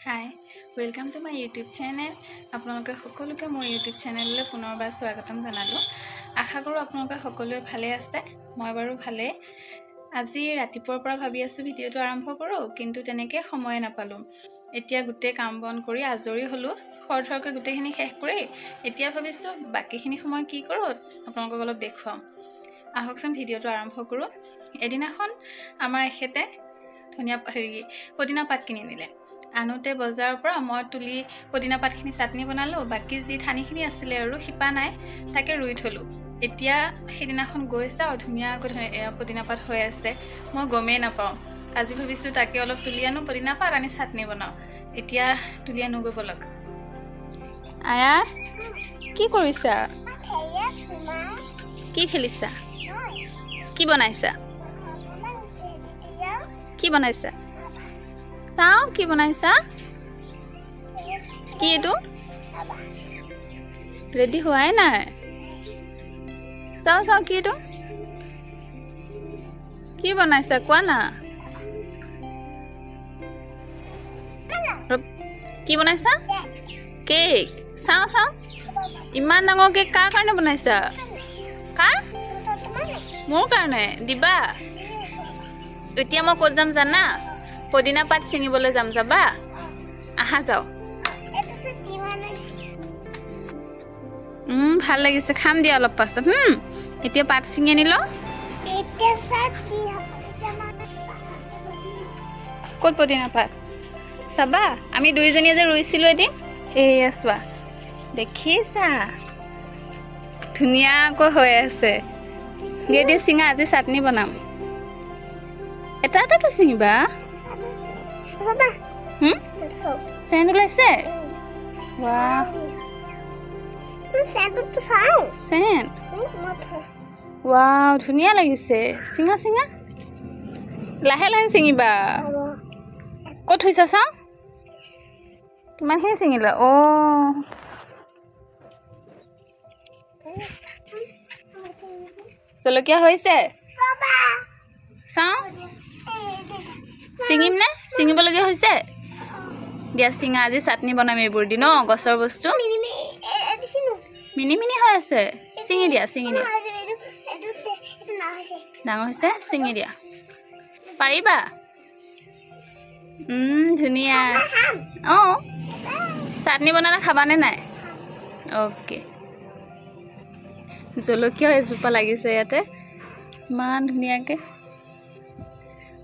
Hi welcome to my YouTube channel. আপোনালোকে সকলোকে মোৰ ইউটিউব চেনেললৈ পুনৰবাৰ স্বাগতম জনালোঁ। আশা কৰোঁ আপোনালোকে সকলোৱে ভালে আছে। মই বাৰু ভালেই। আজি ৰাতিপুৱাৰ পৰা ভাবি আছোঁ ভিডিঅ'টো আৰম্ভ কৰোঁ, কিন্তু তেনেকৈ সময়ে নাপালোঁ। এতিয়া গোটেই কাম বন কৰি আজৰি হ'লোঁ। খৰধৰকৈ গোটেইখিনি শেষ কৰি এতিয়া ভাবিছোঁ বাকীখিনি সময় কি কৰোঁ আপোনালোকক অলপ দেখুৱাম। আহকচোন ভিডিঅ'টো আৰম্ভ কৰোঁ। এদিনাখন আমাৰ এখেতে পদিনা পাত কিনি নিলে। আনোতে বজাৰৰ পৰা মই তুলি পদিনা পাতখিনি চাটনি বনালোঁ। বাকী যি ঠানিখিনি আছিলে আৰু শিপা নাই, তাকে ৰুই থলোঁ। এতিয়া সেইদিনাখন গৈ চাওঁ ধুনীয়াকৈ পদিনা পাত হৈ আছে, মই গমেই নাপাওঁ। আজি ভাবিছোঁ তাকে অলপ তুলি আনো পদিনা পাত, আনি চাটনি বনাওঁ। এতিয়া তুলি আনোগৈ ব'লক। আয়া কি কৰিছা? কি খেলিছা? কি বনাইছা? কি বনাইছা? চাওঁ কি বনাইছা? কি এইটো? ৰেডি হোৱাই নাই। চাওঁ কি এইটো? কি বনাইছা কোৱা না? কি বনাইছা? কেক। চাওঁ ইমান ডাঙৰ কেক কাৰ কাৰণে বনাইছা? কাৰ? মোৰ কাৰণে দিবা। এতিয়া মই ক'ত যাম জানা? পদিনা পাত ছিঙিবলৈ যাম, যাবা? আহা যাওঁ। ভাল লাগিছে, খাম দিয়া অলপ পাছত। এতিয়া পাত ছিঙি আনি লওঁ। ক'ত পদিনা পাত? চাবা আমি দুইজনীয়ে যে ৰুইছিলোঁ এদিন। এয়া চোৱা, দেখিছা ধুনীয়াকৈ হৈ আছে। দিয়ে ছিঙা, আজি চাটনি বনাম। এটা ছিঙিবা। চেণ্ট ওলাইছে? ৱাও ধুনীয়া লাগিছে। ছিঙা লাহে ছিঙিবা। ক'ত থৈছা চাওঁ? কিমানখিনি ছিঙিলা? জলকীয়া হৈছে? চাওঁ ছিঙিম নে? ছিঙিবলগীয়া হৈছে? দিয়া ছিঙা, আজি চাটনি বনাম এইবোৰ দি ন, গছৰ বস্তু। মিনি হৈ আছে, ছিঙি দিয়া। ডাঙৰ হৈছে, ছিঙি দিয়া। পাৰিবা? ধুনীয়া। চাটনি বনালে খাবানে নাই? অ'কে। জলকীয়া এজোপা লাগিছে ইয়াতে, ইমান ধুনীয়াকৈ।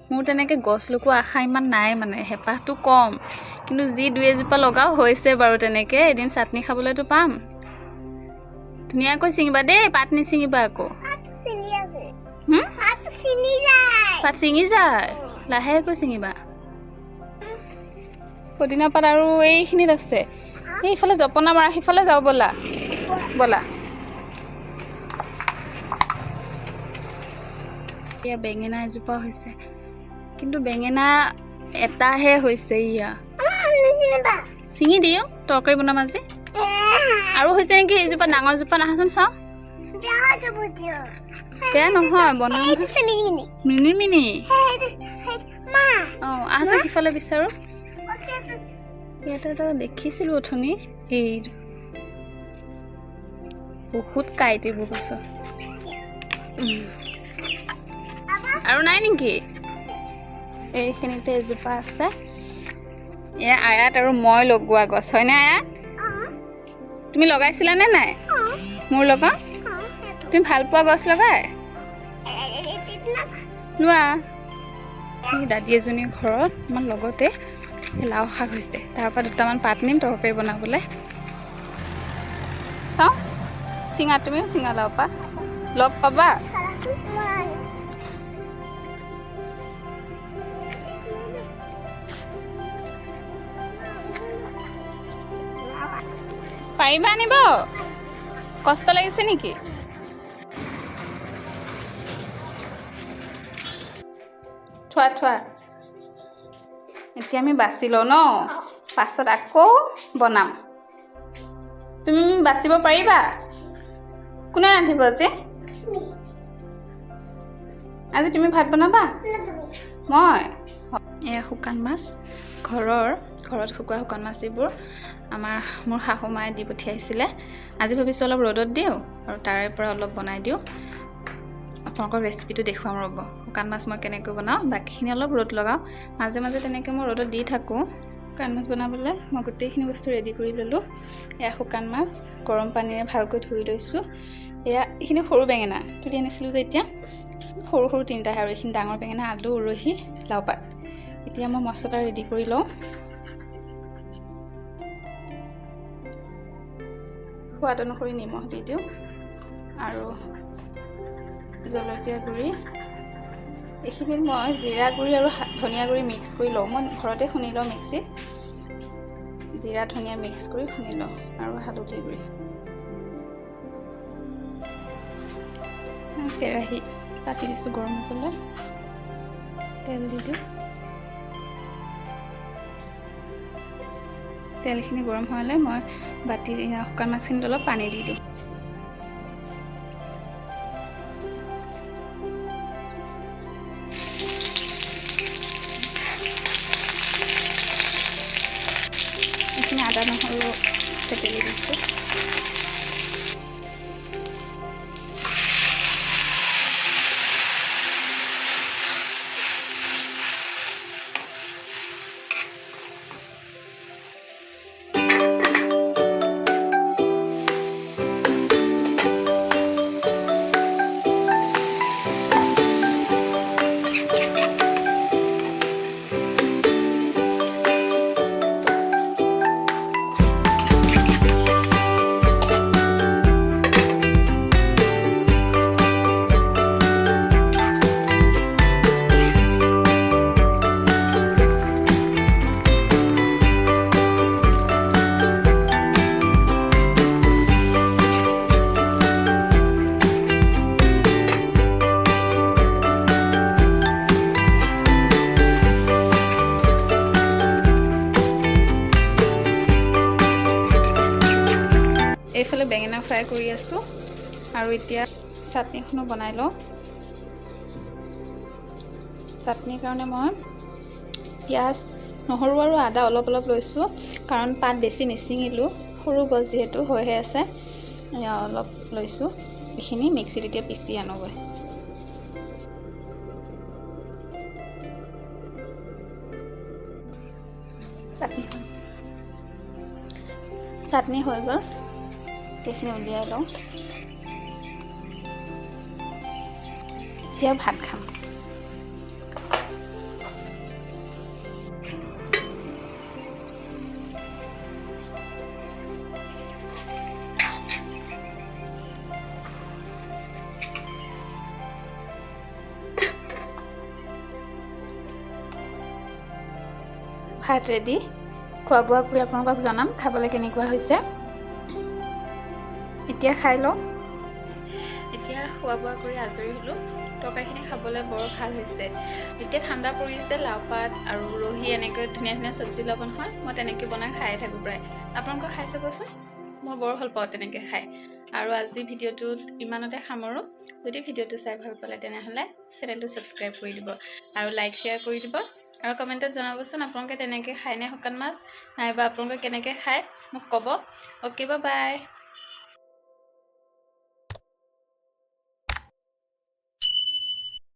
মোৰ তেনেকৈ গছ লগোৱা আশা ইমান নাই, মানে হেঁপাহটো কম, কিন্তু যি দুই এজোপা লগাও হৈছে বাৰু। তেনেকৈ এদিন চাটনি খাবলৈতো পাম। ধুনীয়াকৈ ছিঙিবা দেই, পাত নিছিঙিবা আকৌ। পাত ছিঙি যায়, লাহেকৈ ছিঙিবা। পদিনা পাত আৰু এইখিনিত আছে। এইফালে জপনা মাৰা, সিফালে যাওঁ ব'লা। এয়া বেঙেনা এজোপা হৈছে, কিন্তু বেঙেনা এটাহে হৈছে। ইয়া ছিঙি দিওঁ, তৰকাৰী বনাম আজি। আৰু হৈছে নেকি এইজোপা? ডাঙৰজোপা নাহাচোন, চাওঁ। বেয়া নহয়, বনাম। মিনি আহাচোন সিফালে বিচাৰোঁ। ইয়াতে এটা দেখিছিলোঁ অথনি, এই বহুত কাঁইট এইবোৰ গছত। আৰু নাই নেকি? এইখিনিতে এজোপা আছে। এয়া আয়াত আৰু মই লগোৱা গছ হয়নে আয়াত? তুমি লগাইছিলানে নাই? মোৰ লগাওঁ। তুমি ভাল পোৱা গছ লগাই লোৱা। দাদী এজনীৰ ঘৰত আমাৰ লগতে লাও শাক হৈছে, তাৰ পৰা দুটামান পাত নিম তৰকাৰী বনাবলৈ। চাওঁ ছিঙা, তুমিও ছিঙা লাও পাত, লগ পাবা। পাৰিবা আনিব? কষ্ট লাগিছে নেকি? থোৱা। এতিয়া আমি বাছি লওঁ ন, পাছত আকৌ বনাম। তুমি বাচিব পাৰিবা? কোনে ৰান্ধিব আজি তুমি ভাত বনাবা? মই। এয়া শুকান মাছ ঘৰৰ ঘৰত শুকোৱা শুকান মাছ এইবোৰ মোৰ শাহু মায়ে দি পঠিয়াইছিলে। আজি ভাবিছোঁ অলপ ৰ'দত দিওঁ আৰু তাৰে পৰা অলপ বনাই দিওঁ। আপোনালোকৰ ৰেচিপিটো দেখুৱাম ৰ'ব। শুকান মাছ মই কেনেকৈ বনাওঁ, বাকীখিনি অলপ ৰ'দ লগাওঁ। মাজে মাজে তেনেকৈ মই ৰ'দত দি থাকোঁ। শুকান মাছ বনাবলৈ মই গোটেইখিনি বস্তু ৰেডি কৰি ল'লোঁ। এয়া শুকান মাছ গৰম পানীৰে ভালকৈ ধুই লৈছোঁ। এইখিনি সৰু বেঙেনা তুলি আনিছিলোঁ যে, এতিয়া সৰু সৰু তিনিটাহে, আৰু এইখিনি ডাঙৰ বেঙেনা, আলু, উৰহি, লাও পাত। এতিয়া মই মছলা ৰেডি কৰি লওঁ। সোৱাদ অনুসৰি নিমখ দি দিওঁ আৰু জলকীয়া গুড়ি। এইখিনিত মই জিৰা গুড়ি আৰু ধনিয়া গুড়ি মিক্স কৰি লওঁ। মই ঘৰতে খুন্দি লওঁ মিক্সিত। জিৰা ধনিয়া মিক্স কৰি খুন্দি লওঁ আৰু হালধি গুড়ি। কেৰাহী পাতি দিছোঁ গৰম হ'বলৈ, তেল দি দিওঁ। তেলখিনি গৰম হ'লে মই শুকান মাছখিনিত অলপ পানী দি দিওঁ। এইখিনি আদা নহৰু থেতেলি দিছোঁ। এইফালে বেঙেনা ফ্ৰাই কৰি আছোঁ আৰু এতিয়া চাটনিখনো বনাই লওঁ। চাটনিৰ কাৰণে মই পিঁয়াজ, নহৰু আৰু আদা অলপ অলপ লৈছোঁ, কাৰণ পাত বেছি নিচিঙিলোঁ, সৰু গছ যিহেতু হৈহে আছে। অলপ লৈছোঁ। এইখিনি মিক্সিত এতিয়া পিচি আনোগৈ। চাটনি হৈ গ'ল, এইখিনি উলিয়াই লওঁ। এতিয়া ভাত খাম। ভাত ৰেডি। খোৱা বোৱা কৰি আপোনালোকক জনাম খাবলৈ কেনেকুৱা হৈছে। এতিয়া খাই লওঁ। এতিয়া খোৱা বোৱা কৰি আজৰি হ'লোঁ। তৰকাৰীখিনি খাবলৈ বৰ ভাল হৈছে। যেতিয়া ঠাণ্ডা পৰিছে, লাও পাত আৰু উৰহি এনেকৈ ধুনীয়া ধুনীয়া চব্জি ল'ব নহয়, মই তেনেকৈ বনাই খায়ে থাকোঁ প্ৰায়। আপোনালোকক খাই চাবচোন, মই বৰ ভাল পাওঁ তেনেকৈ খাই। আৰু আজি ভিডিঅ'টোত ইমানতে সামৰোঁ। যদি ভিডিঅ'টো চাই ভাল পালে তেনেহ'লে চেনেলটো ছাবস্ক্ৰাইব কৰি দিব আৰু লাইক শ্বেয়াৰ কৰি দিব। আৰু কমেণ্টত জনাবচোন আপোনালোকে তেনেকৈ খায়নে শুকান মাছ, নাইবা আপোনালোকে কেনেকৈ খায় মোক ক'ব। Okay, bye bye.